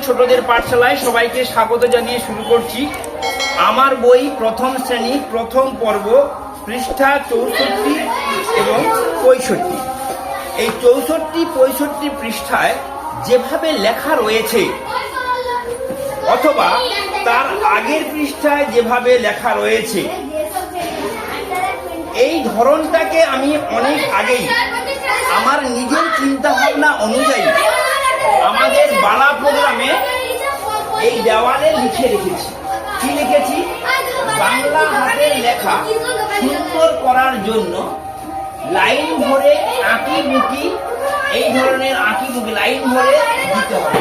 ছোটদের পাঠশালায় সবাইকে স্বাগত জানিয়ে শুরু করছি। আমার বই প্রথম শ্রেণী প্রথম পর্ব পৃষ্ঠা 64 এবং 65। এই 64-65 পৃষ্ঠায় যেভাবে লেখা রয়েছে অথবা তার আগের পৃষ্ঠায় যেভাবে লেখা রয়েছে, এই ধরনটাকে আমি অনেক আগেই আমার নিজের চিন্তা ভাবনা অনুযায়ী আমাদের বালা প্রোগ্রামে এই দেওয়ালে লিখে রেখেছি। কি লিখেছি? বাংলা হাতের লেখা সুন্দর করার জন্য লাইন ধরে আঁকি বুকি, এই ধরনের আঁকি বুকি লাইন ধরে দিতে হবে।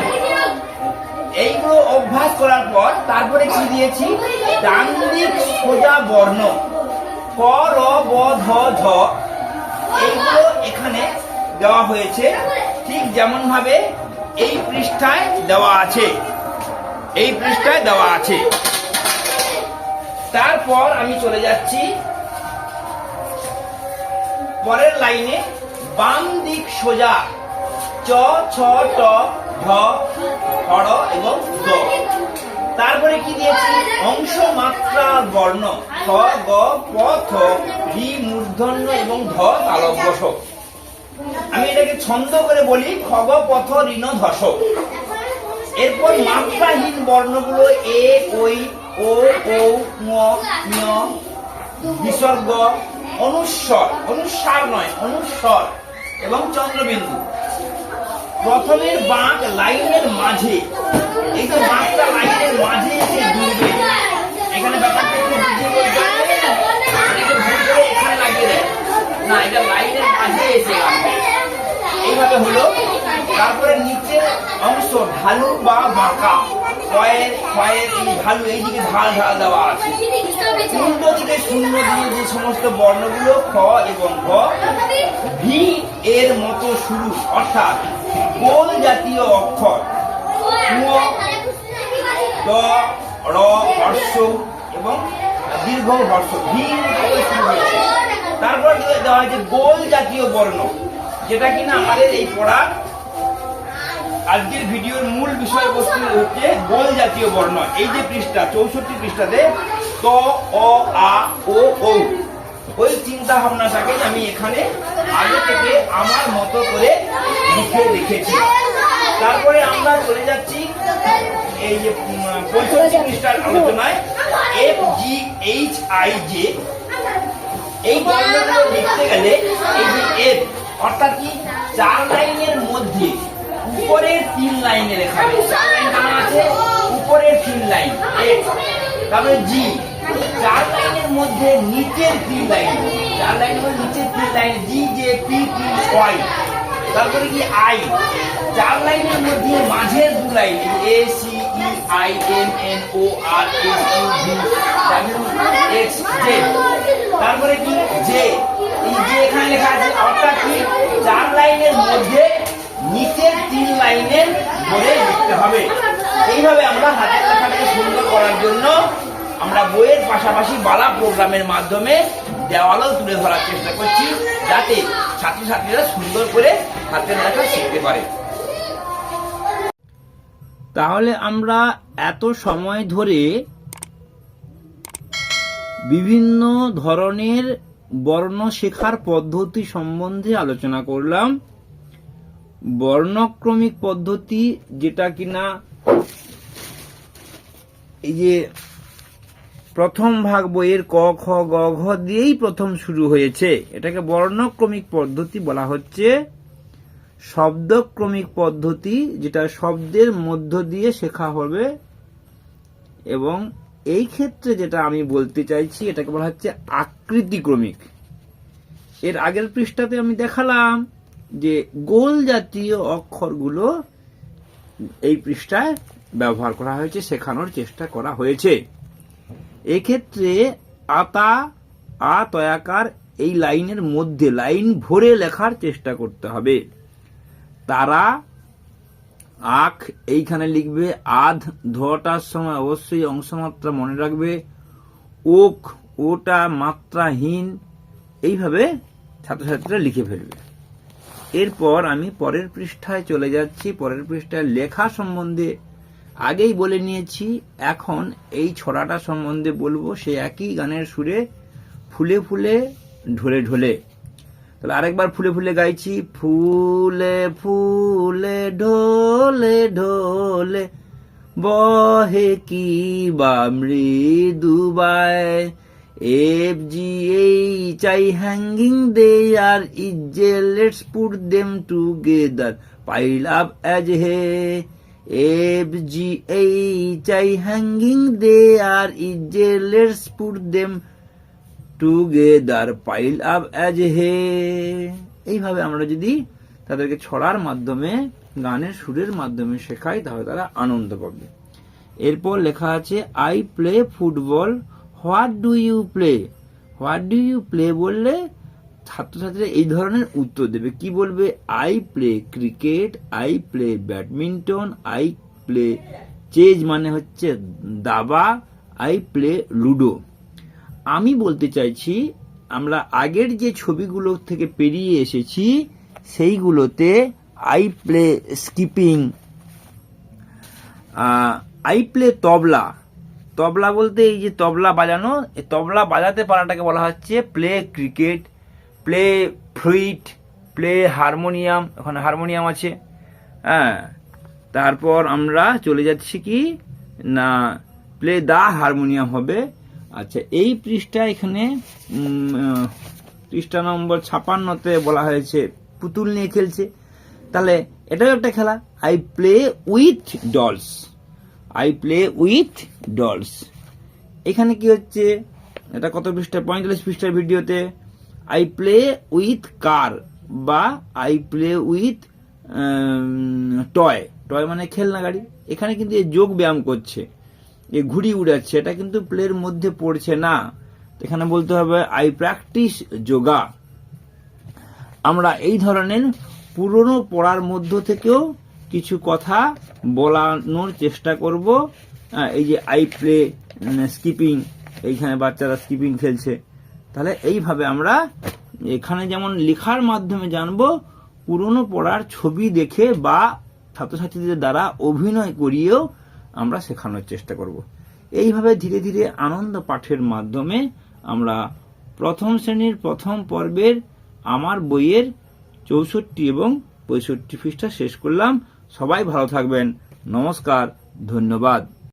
এইগুলো অভ্যাস করার পর তারপরে কি দিয়েছি? ডান দিক সোজা বর্ণ ক, র, ব, ধ, ঝ, এইগুলো এখানে দেওয়া হয়েছে ঠিক যেমন ভাবে এই পৃষ্ঠায় দেওয়া আছে। এই পৃষ্ঠায় দেওয়া আছে। তারপর আমি চলে যাচ্ছি পরের লাইনে। বাম দিক সোজা চ, ছ, ট, ঢ, ড় এবং দ। তারপরে কি দিয়েছি? অংশ মাত্রা বর্ণ খ, গ, প, থ, রি মূর্ধন্য এবং ধ তালব্য শ। আমি এটাকে ছন্দ করে বলি খ, গ, প, থ, ঋণ, ধস। এরপর মাত্রাহীন বর্ণগুলো এ, ওই, ও, ঔ, ঙ, ঞ, বিসর্গ, অনুস্বর, অনুস্বার নয় অনুস্বর এবং চন্দ্রবিন্দু। প্রথমের বাঁক লাইনের মাঝে, এই যে বাঁকটা লাইনের মাঝে এসে জুড়বে, এখানে ব্যাপারটা একটু বুঝিয়ে বলতে এখানে লাগিয়ে দেয় না, এটা লাইনের মাঝে এসে এইভাবে হলো। তারপরে নিচের অংশ ঢালু বা বাঁকা, কয়ের এই ঢালু, এইদিকে ঢাল ঢাল দেওয়া আছে। উল্টো দিকে শূন্য দিয়ে যে সমস্ত বর্ণগুলো খ এবং ঘ ভি এর মতো শুরু, অর্থাৎ গোল জাতীয় অক্ষর ড, র, হর্ষ এবং দীর্ঘ হর্ষ ভি শুরু হয়েছে। তারপর দেওয়া হয়েছে গোল জাতীয় বর্ণ, যেটা কিনা আমাদের এই পড়ার আজকের ভিডিওর মূল বিষয়বস্তু হচ্ছে গোল জাতীয় বর্ণ। এই যে পৃষ্ঠা 64 পৃষ্ঠাতে ত, অ, আ, ও, ঔ, ওই চিন্তা ভাবনাটাকে আমি এখানে আগে থেকে আমার মতো করে লিখে রেখেছি। তারপরে আমরা চলে যাচ্ছি এই যে 65 পৃষ্ঠার আলোচনায় F, G, H, I, J. এই বর্ণগুলো লিখতে গেলে এই যে এফ অর্থাৎ কি 4 লাইনের মধ্যে উপরের 3 লাইনে লেখা হবে। 4 লাইন জানা আছে, উপরের 3 লাইন এফ। তারপরে জি 4 লাইনের মধ্যে নিচের 3 লাইন, 4 লাইনের মধ্যে নিচের 3 line G, J, P, T, Y. তারপরে কি আই 4 লাইনের মধ্যে মাঝের 2 line A, C, E, I, M, N, O, R, S, U, V, W, X, Z. তারপরে কি জে, এই যে এখানে লেখা আছে, অর্থাৎ কি 4 লাইনের মধ্যে নিচের 3 লাইনের ধরে লিখতে হবে। এইভাবে আমরা হাতের লেখাটাকে সুন্দর করার জন্য আমরা বইয়ের পাশাপাশি বালা প্রোগ্রামের মাধ্যমে দেওয়ালও তুলে ধরার চেষ্টা করছি, যাতে ছাত্রছাত্রীরা সুন্দর করে হাতের লেখা শিখতে পারে। তাহলে আমরা এত সময় ধরে বিভিন্ন ধরনের বর্ণ শেখার পদ্ধতি সম্বন্ধে আলোচনা করলাম। বর্ণক্রমিক পদ্ধতি, যেটা কিনা এই যে প্রথম ভাগ বইয়ের ক, খ, গ, ঘ দিয়েই প্রথম শুরু হয়েছে, এটাকে বর্ণক্রমিক পদ্ধতি বলা হচ্ছে। শব্দক্রমিক পদ্ধতি, যেটা শব্দের মধ্য দিয়ে শেখা হবে, এবং এই ক্ষেত্রে যেটা আমি বলতে চাইছি এটাকে বলা হচ্ছে আকৃতিক্রমিক। এর আগের পৃষ্ঠাতে আমি দেখালাম যে গোল জাতীয় অক্ষরগুলো এই পৃষ্ঠায় ব্যবহার করা হয়েছে, শেখানোর চেষ্টা করা হয়েছে। এক্ষেত্রে আতা, আ তয়াকার এই লাইনের মধ্যে লাইন ভরে লেখার চেষ্টা করতে হবে। তারা, আখ এইখানে লিখবে, আধ ধটার সময় অবশ্যই অংশমাত্রা মনে রাখবে, ওক ওটা মাত্রাহীন, এইভাবে ছাত্রছাত্রীরা লিখে ফেলবে। এরপর আমি পরের পৃষ্ঠায় চলে যাচ্ছি। পরের পৃষ্ঠায় লেখা সম্বন্ধে আগেই বলে নিয়েছি, এখন এই ছড়াটা সম্বন্ধে বলবো, সে একই গানের সুরে ফুলে ফুলে ঢলে ঢলে। তাহলে আরেকবার ফুলে ফুলে গাইছি, ফুলে ফুলে ঢলে ঢলে বহে কি বা মৃদু বায়, FGHI hanging they are easy, let's put them together, pile up as hay. FGHI hanging they are easy, let's put them together, pile up as hay. এইভাবে আমরা যদি তাদেরকে ছড়ার মাধ্যমে, গানের সুরের মাধ্যমে শেখাই, তাহলে তারা আনন্দ পাবে। এরপর লেখা আছে I play football, what do you play. What do you play বললে ছাত্রছাত্রীরা এই ধরনের উত্তর দেবে। কি বলবে? I play cricket, I play badminton, I play chess মানে হচ্ছে দাবা, আই প্লে লুডো। আমি বলতে চাইছি, আমরা আগের যে ছবিগুলো থেকে পেরিয়ে এসেছি সেইগুলোতে I play skipping, I play tabla. Tabla বলতে এই যে তবলা বাজানো, এই তবলা বাজাতে পারাটাকে বলা হচ্ছে play cricket, play flute, play harmonium, ওখানে হারমোনিয়াম আছে। হ্যাঁ, তারপর আমরা চলে যাচ্ছি কি না, প্লে দা হারমোনিয়াম হবে। আচ্ছা, এই পৃষ্ঠা এখানে পৃষ্ঠা নম্বর 56-তে বলা হয়েছে পুতুল নিয়ে খেলছে। তাহলে এটাও একটা খেলা, I play with dolls, I play with dolls. এখানে কি হচ্ছে, এটা কত পৃষ্ঠা? 45 পৃষ্ঠার ভিডিওতে আই প্লে উইথ কার বা I play with toy, toy মানে খেলনা গাড়ি। এখানে কিন্তু এই যোগ ব্যায়াম করছে, এ ঘুড়ি উড়াচ্ছে, এটা কিন্তু প্লের মধ্যে পড়ছে না। এখানে বলতে হবে আই প্র্যাকটিস যোগা। আমরা এই ধরনের পুরনো পড়ার মধ্য থেকেও কিছু কথা বলানোর চেষ্টা করব। এই যে আই প্লে স্কিপিং, এইখানে বাচ্চারা স্কিপিং খেলছে। তাহলে এইভাবে আমরা এখানে যেমন লেখার মাধ্যমে জানবো, পুরনো পড়ার ছবি দেখে বা ছাত্রছাত্রীদের দ্বারা অভিনয় করিয়েও আমরা শেখানোর চেষ্টা করব। এইভাবে ধীরে ধীরে আনন্দ পাঠের মাধ্যমে আমরা প্রথম শ্রেণীর প্রথম পর্বের আমার বইয়ের 64 এবং 65 পৃষ্ঠা শেষ করলাম। সবাই ভালো থাকবেন। নমস্কার, ধন্যবাদ।